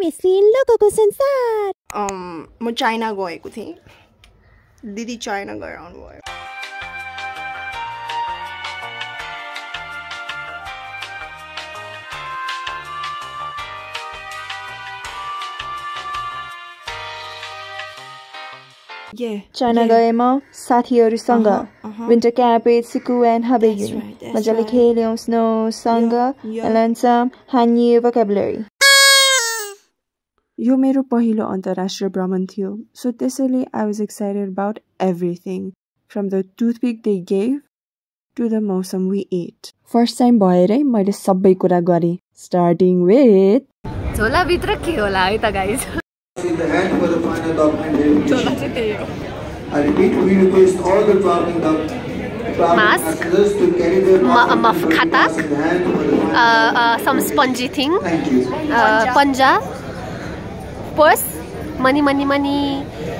previously in लोगोको संसार म China गएको थिएँ दिदी चाइना गएर आउनु भयो China गएमा साथीहरुसँग winter camp Siku and Habegi मजाले खेल्यौं snowसँग and learned some new vocabulary. यो मेरो पहिलो अन्तर्राष्ट्रिय भ्रमण थियो so त्यसैले I was excited about everything from the toothpick they gave to the मौसम we ate. First time भएरै मैले सबै कुरा गरे starting with झोला भित्र के होला है त guys In the hand for the final document. I repeat, we request all the traveling passengers to carry their passport in the hand for the final some spongy thing. Thank you. Panja, purse, money.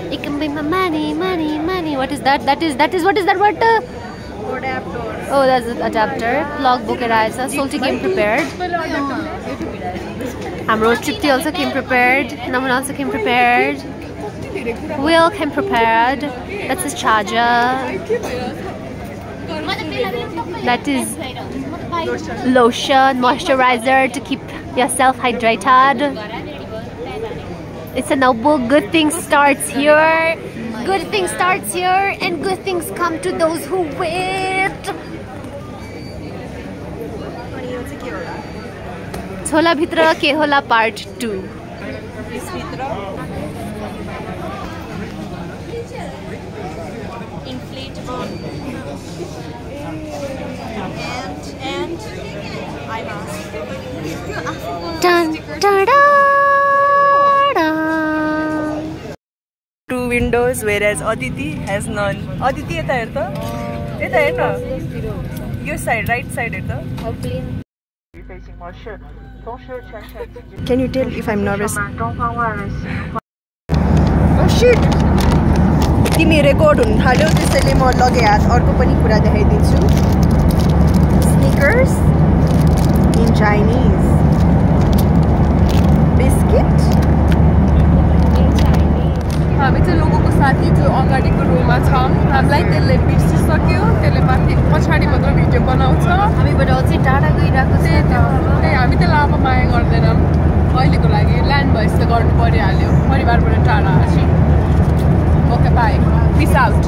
It can be money. What is that? That is what is that word? Adapter. Oh, that's an adapter. Logbook eraser. Salty came prepared. Road trip also came prepared. Naman also came prepared. Will came prepared. That's his charger. That is lotion, moisturizer to keep yourself hydrated. It's a notebook. Good things starts here. Good things starts here, and good things come to those who wait. Chola Bhitra Ke Hola Part 2. inflatable and eye mask Dun, da, da, da. 2 windows whereas Aditi has none. Aditi eta herta? Eta herna? Your side, right side herta? Can you tell if I'm nervous? Oh shit! तिमी record हुन थाल्यो त्यसैले म लगे हात अर्को पनि कुरा देखाइदिन्छु Sneakers in Chinese Biscuit हामी चाहिँ लोगोको साथी जो अगाडिको रोमा छ हामीलाई त्यसले बिर्सिसक्यो त्यसले माथि पछाडि मात्र भिडियो बनाउँछ हामीबाट अझै टाढा गइरहेको छ त्यही हामी त लामो माया गर्दैनौँ अहिलेको लागि ल्यान्ड भएपछि त गर्नु परिहाल्यो परिवारबाट टाढा पछि okay bye peace out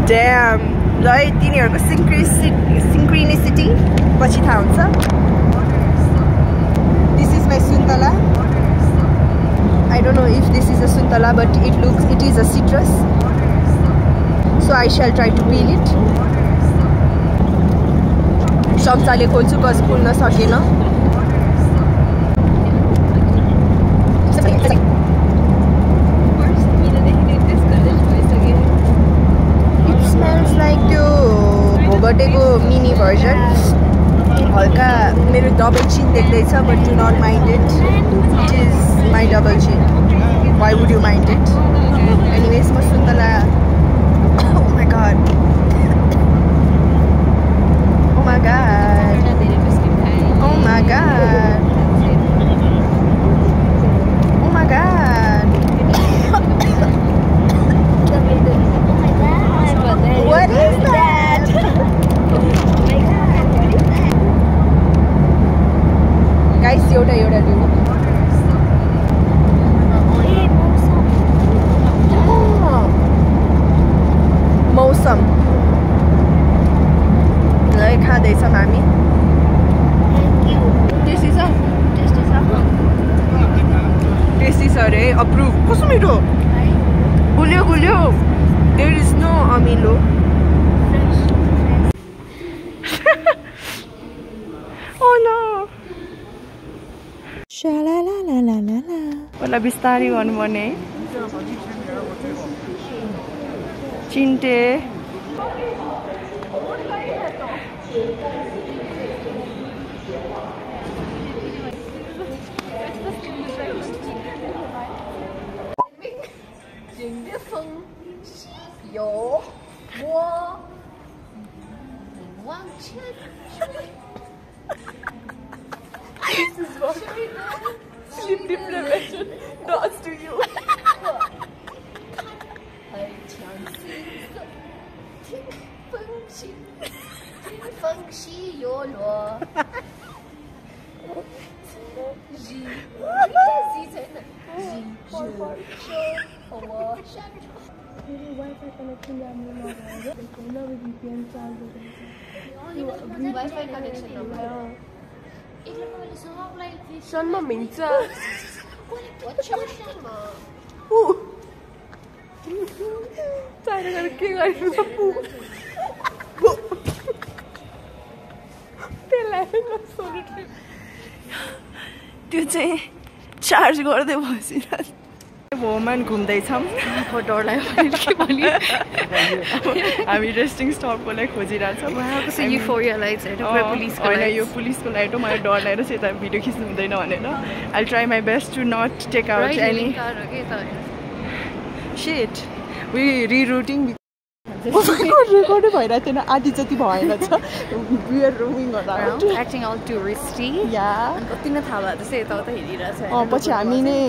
Damn ल है तिनीहरुको synchronicity पछि थाहा हुन्छ This is my suntala I don't know if this is a suntala but it is a citrus so I shall try to peel it Shamsale खोल्छु कस खोल्न सकेन It smells like त्यो भोगटेको mini version हल्का मेरो double chin देख्दैछ but do not mind it It is my double chin Why would you mind it? Anyways, म सुन्तला Oh my god Oh my god Oh my god Oh my god What is that? Guys, एउटा लिऊ मौसम ल खाँदैछौँ हामी tasty छ अरे approve कस्तो मिठो गुलियो There is no अमिलो Oh no Sha-la-la-la-la-la होला बिस्तारै गर्नुपर्ने चिन्टे This is what sleep deprivation does to you. Wi-Fi connection number. Shanma mincha. China ke garनु त पु. त्यो चाहिँ चार्ज गर्दै बसिरहेको वुमन घुम्दैछौँ डर लाग्यो के भन्यो हामी रेस्टिङ स्टपको लागि खोजिरहेछौँ युफोरिया लाइट्स होइन यो पुलिसको लाइट हो मलाई डर लागेर चाहिँ यता भिडियो खिच्नु हुँदैन भनेर I try my best to not take out any shit we rerouting रेकर्डै भइरहेको थिएन आधी जति भएन छ we are roaming around acting all touristy या कति नै थाहा भएको जस्तै यताउता हेरिरहेछ पछि हामी नै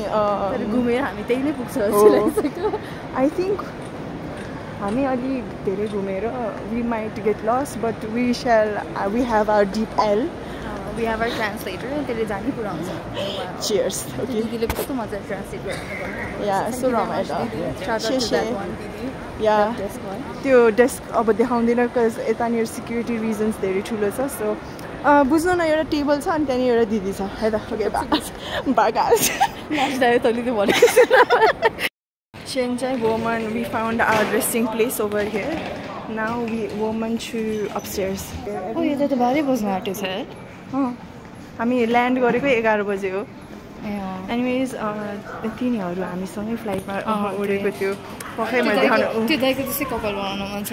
घुमेर हामी त्यही नै पुग्छ आई थिङ्क हामी अलि धेरै घुमेर we might get lost but we have our dip L We have our translator and त्यसले जानी पुराउँछ Cheers. Okay. दिदीले कस्तो मजाले ट्रान्सलेट गर्नु Yeah, so रमाइलो त्यो डेस्क अब देखाउँदैन बिकज यतानिर सिक्युरिटी रिजन्स धेरै ठुलो छ सो बुझ्नु न एउटा टेबल छ अनि त्यहाँनिर एउटा दिदी छ है त okay बागास Shenzhen woman, we found our resting place over here. Now we woman to upstairs. Oh, यो त भारी बस्न आँटेको छ हामी ल्यान्ड गरेको 11 बजे हो एनिवेज तिनीहरू हामीसँगै फ्लाइटमा उडेको थियो पक्कै मैले देखाउनु त्यो दाइको जस्तै कपाल बनाउन मन छ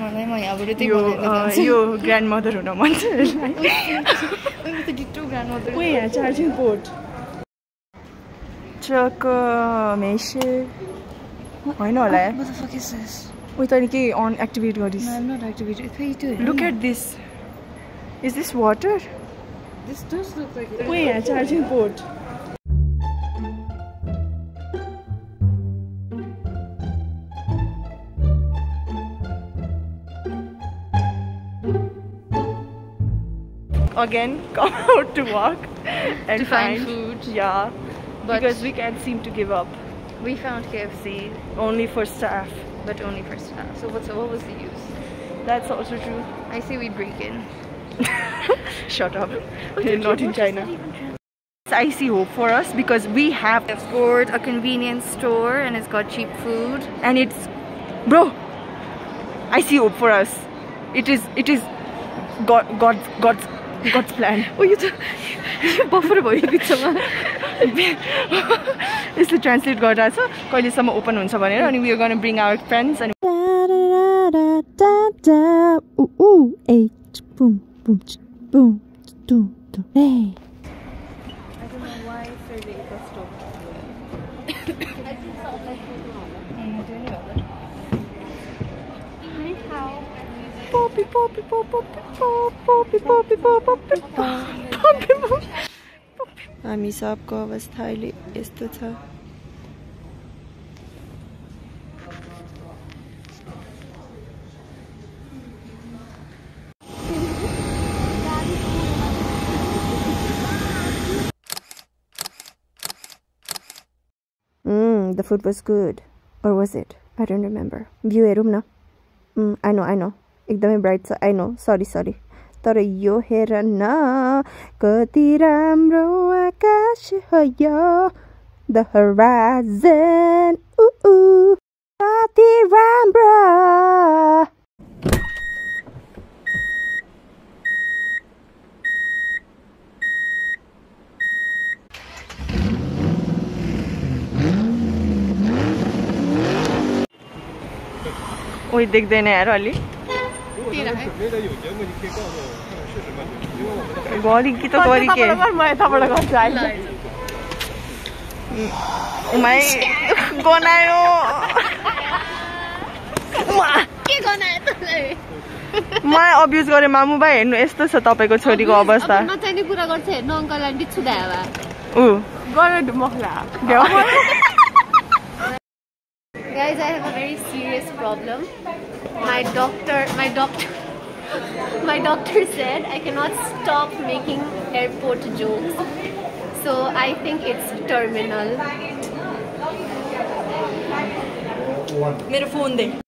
मलाई म यहाँबाट त्यही यो ग्रान्ड मदर हुन मन छ डिटो ग्रान्ड मदर ओ यहाँ चार्जिङ पोर्ट ट्रक मेसे होइन होला उयो तैँले के अन एक्टिभेट गरिस् look at this Is this water? This does look like it. Wait, yeah, charging port. Again, come out to walk and to find food. Yeah, but because we can't seem to give up. We found KFC. Only for staff. But only for staff. So what was the use? That's also true. I say we break in. Shut up. They're not in China. I see hope for us because we have explored a convenience store and it's got cheap food. And it's, bro, I see hope for us. It is God's plan. Oh, you buffer boy यसले translate गरिरहेछ कहिलेसम्म open हुन्छ भनेर अनि we are gonna bring our friends अनि boom boom boom boom boom hey I don't know why it's so late for stop poppy poppy poppy poppy poppy poppy poppy हामी सबको अवस्था अहिले यस्तो छ The food was good. Or was it? I don't remember. View heरौँ न I know. एकदमै bright छ I know. Sorry. तर यो हेर न कति राम्रो आकाश हो यो The horizon कति राम्रो ओइ देख्दैन यार अलि गरी कि त गरी के म यताबाट गर्छु अहिले उमाइ गनायो के गनायो तँलाई मलाई अब्युज गरे मामु भाइ हेर्नु यस्तो छ तपाईको छोरीको अवस्था नचाहिने कुरा गर्छ हेर्नु अङ्कललाई डिच्छु दावा गरे मखला Guys, I have a very serious problem. My doctor said I cannot stop making airport jokes. So I think it's terminal. मेरो फोन दे